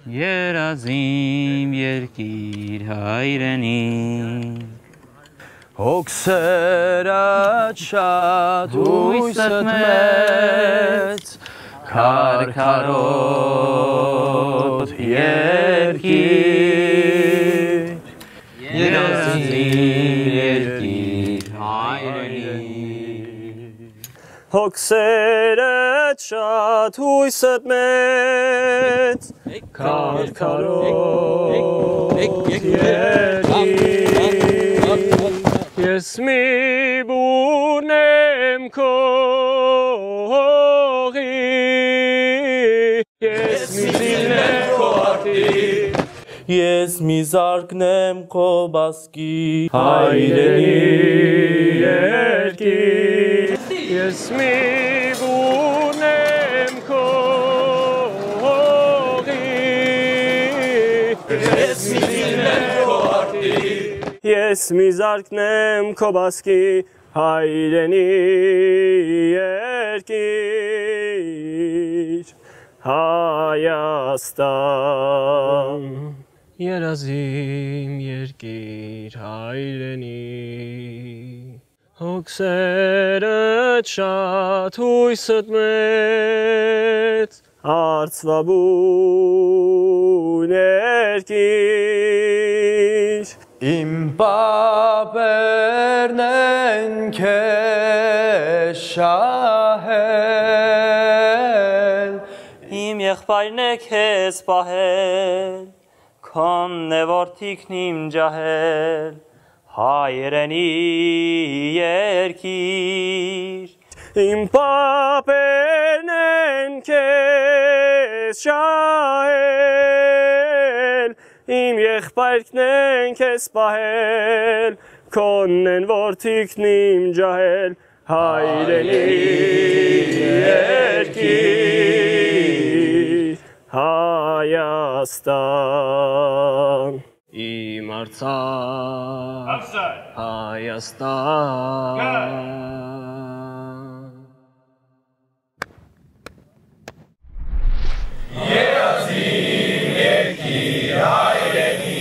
Երազիմ երկիր հայրենի Հոգսերը շատ հույսդ մեծ Քարքարոտ երկիր Երազիմ երկիր հայրենի Հոգսերը շատ հույսդ մեծ Քարքարոտ երկիր Ես մի բուրն եմ քո հողի Ես մի զիլն եմ քո արտի Ես մի զարկն եմ քո բասկի հայրենի երկիր Ես մի բուրն եմ քո հողի Ես մի զիլն եմ քո արտի Ես մի զարկն եմ քո բասկի հայրենի երկիր Հայաստան Երազիմ երկիր հայրենի Հոգսերը շատ հույսդ մեծ Արծվաբուն երկիր Իմ պապերն են քեզ շահել Իմ եղբայրն է քեզ պահել Քոնն է որդիքն իմ ջահել Հայրենի երկիր Իմ պապերն են քեզ շահել Իմ եղբայրքն են քեզ պահել Քոնն են որդիքն իմ ջահել Հայրենի երկիր Հայաստան Իմ Արցախ Հայաստան Երազիմ երկիր հայրենի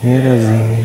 Երազիմ